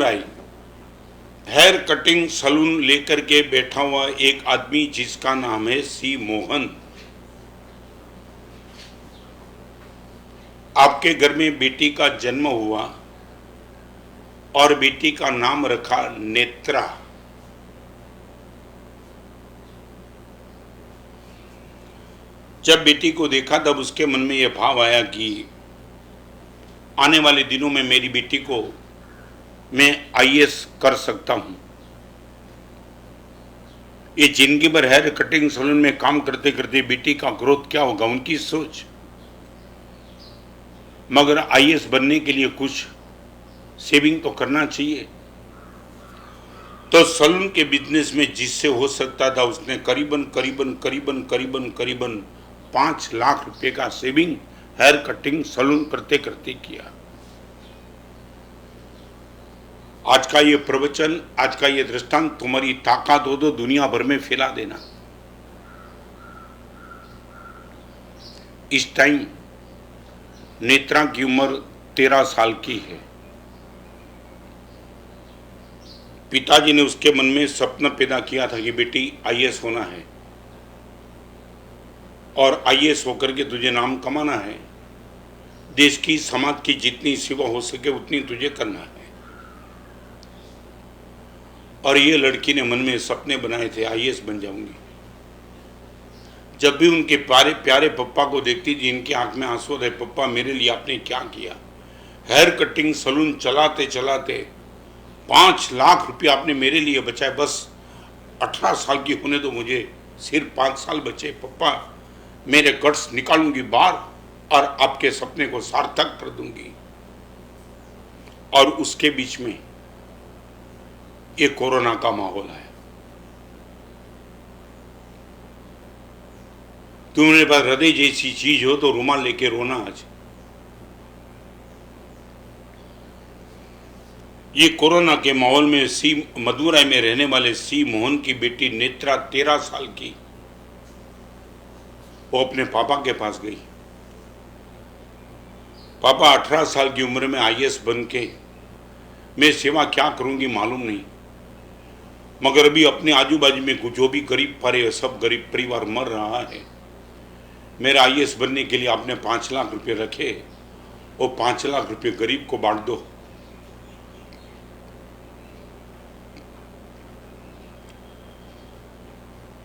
भाई, hair cutting salon लेकर के बैठा हुआ एक आदमी जिसका नाम है सी मोहन। आपके घर में बेटी का जन्म हुआ और बेटी का नाम रखा नेत्रा। जब बेटी को देखा तब उसके मन में यह भाव आया कि आने वाले दिनों में मेरी बेटी को मैं आईएएस कर सकता हूं। ये जिंदगी भर हेयर कटिंग सलून में काम करते करते बेटी का ग्रोथ क्या होगा, उनकी सोच। मगर आईएएस बनने के लिए कुछ सेविंग तो करना चाहिए। तो सलून के बिजनेस में जिससे हो सकता था उसने करीबन करीबन करीबन करीबन करीबन 5 लाख रुपए का सेविंग हेयर कटिंग सलून करते करते किया। आज का ये प्रवचन, आज का ये दृष्टांत तुम्हारी ताकत हो तो दुनिया भर में फैला देना। इस टाइम नेत्रा की उम्र 13 साल की है। पिताजी ने उसके मन में सपना पैदा किया था कि बेटी आईएएस होना है और आईएएस होकर के तुझे नाम कमाना है, देश की समाज की जितनी सेवा हो सके उतनी तुझे करना है। और ये लड़की ने मन में सपने बनाए थे, आईएएस बन जाऊंगी। जब भी उनके प्यारे प्यारे पप्पा को देखती थी इनकी आंख में आंसू आते, पप्पा मेरे लिए आपने क्या किया। हेयर कटिंग सलून चलाते चलाते 5 लाख रुपया आपने मेरे लिए बचाए। बस 18 साल की होने तो मुझे सिर्फ 5 साल बचे। पप्पा मेरे गट्स निकालूंगी बाहर और आपके सपने को सार्थक कर दूंगी। और उसके बीच में ये कोरोना का माहौल है। तुम्हारे पास हृदय जैसी चीज हो तो रुमाल लेके रोना। आज ये कोरोना के माहौल में सी मदुराई में रहने वाले सी मोहन की बेटी नेत्रा 13 साल की, वो अपने पापा के पास गई। पापा 18 साल की उम्र में आईएएस बन के मैं सेवा क्या करूंगी मालूम नहीं, मगर अभी अपने आजू बाजू में जो भी गरीब पारे सब गरीब परिवार मर रहा है। मेरा आईएएस बनने के लिए आपने 5 लाख रुपए रखे, वो 5 लाख रुपए गरीब को बांट दो।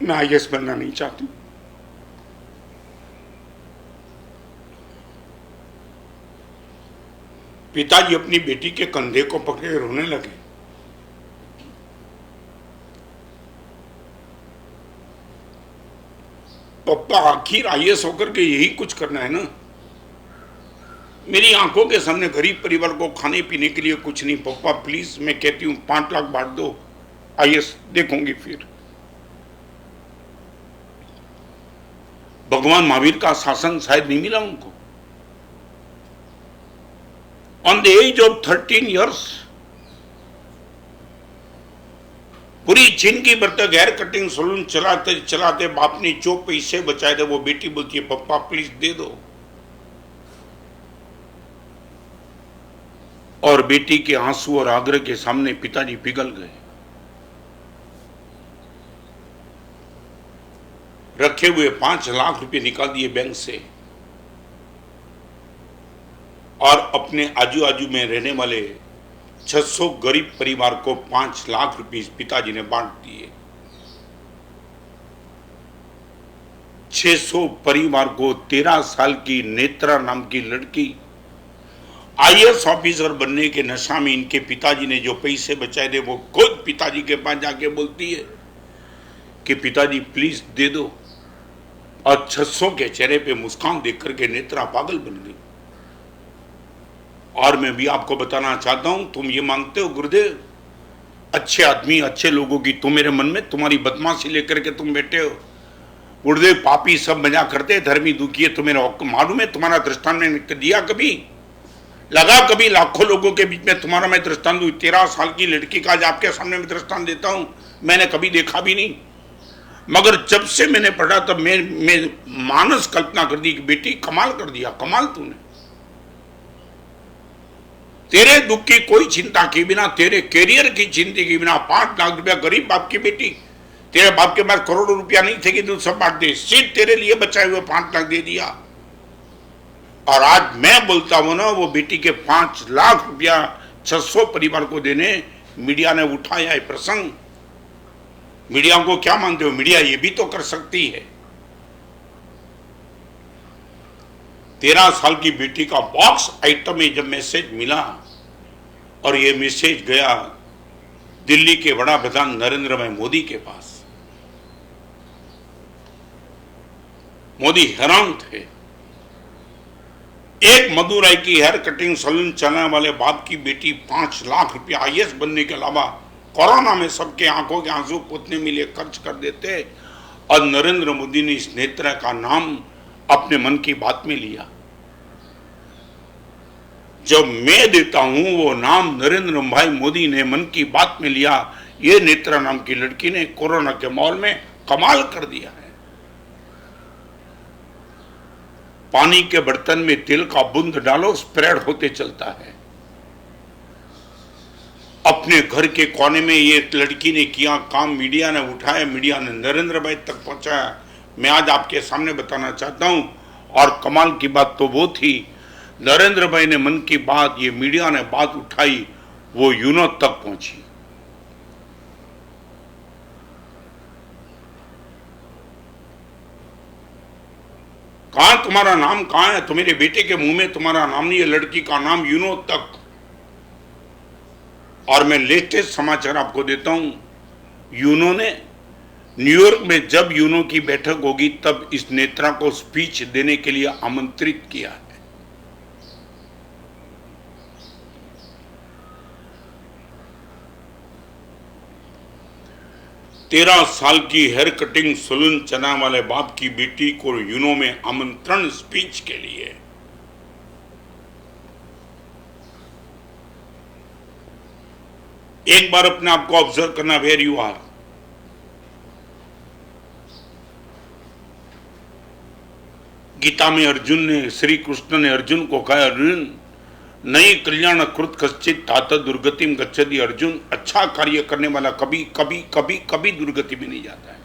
मैं आईएएस बनना नहीं चाहती। पिताजी अपनी बेटी के कंधे को पकड़े रोने लगे। पप्पा आखिर आईएएस होकर के यही कुछ करना है ना। मेरी आंखों के सामने गरीब परिवार को खाने पीने के लिए कुछ नहीं। पप्पा प्लीज, मैं कहती हूं 5 लाख बांट दो, आईएएस देखूंगी फिर। भगवान महावीर का शासन शायद नहीं मिला उनको। On the age of 13 years पूरी जिंदगी भर तक हेयर कटिंग सलून चलाते चलाते बाप ने जो पैसे बचाए थे वो बेटी बोलती है पप्पा प्लीज दे दो। और बेटी के आंसू और आग्रह के सामने पिताजी पिघल गए। रखे हुए 5 लाख रुपए निकाल दिए बैंक से और अपने आजू बाजू में रहने वाले 600 गरीब परिवार को 5 लाख रुपए पिताजी ने बांट दिए। 600 परिवार को 13 साल की नेत्रा नाम की लड़की आईएएस ऑफिसर बनने के नशा में इनके पिताजी ने जो पैसे बचाए थे वो खुद पिताजी के पास जाके बोलती है कि पिताजी प्लीज दे दो। और 600 के चेहरे पे मुस्कान देख करके नेत्रा पागल बन गई। और मैं भी आपको बताना चाहता हूं, तुम ये मांगते हो गुरुदेव अच्छे आदमी अच्छे लोगों की, तुम मेरे मन में तुम्हारी बदमाशी लेकर के तुम बैठे हो। गुरुदेव पापी सब मजा करते, धर्मी दुखी है। तुम्हें मालूम है तुम्हारा दृष्टांत मैंने दिया कभी लगा, कभी लाखों लोगों के बीच में तुम्हारा मैं दृष्टांत दूं। 13 साल की लड़की का आज आपके सामने मैं दृष्टांत देता हूं, मैंने कभी देखा भी नहीं। मगर जब से मैंने पढ़ा तब मैं मानस कल्पना कर दी कि बेटी कमाल कर दिया, कमाल तूने। तेरे दुख की कोई चिंता के बिना, तेरे कैरियर की चिंता के बिना 5 लाख रुपया गरीब बाप की बेटी, तेरे बाप के पास करोड़ों रुपया नहीं थे कि तू सब बांट दे, सिर्फ तेरे लिए बचाए हुए 5 लाख दे दिया। और आज मैं बोलता हूं ना, वो बेटी के 5 लाख रुपया 600 परिवार को देने मीडिया ने उठाया है प्रसंग। मीडिया को क्या मानते हो? मीडिया ये भी तो कर सकती है। 13 साल की बेटी का बॉक्स आइटम में जब मैसेज मिला और ये मैसेज गया दिल्ली के बड़ा प्रधान नरेंद्र भाई मोदी के पास, मोदी हैरान थे। एक मदुराई की हेयर कटिंग सैलून चलाने वाले बाप की बेटी 5 लाख रुपया आईएएस बनने के अलावा कोरोना में सबके आंखों के आंसू पोतने में लिए खर्च कर देते, और नरेंद्र मोदी ने इस नेत्रा का नाम अपने मन की बात में लिया। जब मैं देता हूं वो नाम नरेंद्र भाई मोदी ने मन की बात में लिया, ये नेत्रा नाम की लड़की ने कोरोना के माहौल में कमाल कर दिया है। पानी के बर्तन में तेल का बूंद डालो, स्प्रेड होते चलता है। अपने घर के कोने में ये लड़की ने किया काम, मीडिया ने उठाया, मीडिया ने नरेंद्र भाई तक पहुंचाया। मैं आज आपके सामने बताना चाहता हूं, और कमाल की बात तो वो थी, नरेंद्र भाई ने मन की बात, ये मीडिया ने बात उठाई, वो यूनो तक पहुंची। कहां तुम्हारा नाम कहां है? तुम्हारे बेटे के मुंह में तुम्हारा नाम नहीं है, लड़की का नाम यूनो तक। और मैं लेटेस्ट समाचार आपको देता हूं, यूनो ने न्यूयॉर्क में जब यूनो की बैठक होगी तब इस नेत्रा को स्पीच देने के लिए आमंत्रित किया है। तेरह साल की हेयर कटिंग सैलून चलाने वाले बाप की बेटी को यूनो में आमंत्रण स्पीच के लिए। एक बार अपने आप को ऑब्जर्व करना, वेयर यू आर। गीता में अर्जुन ने, श्री कृष्ण ने अर्जुन को कहा, अर्जुन नई कल्याण कृत कश्चित तात दुर्गतिम गच्छति। अर्जुन, अच्छा कार्य करने वाला कभी कभी कभी कभी दुर्गति में नहीं जाता है।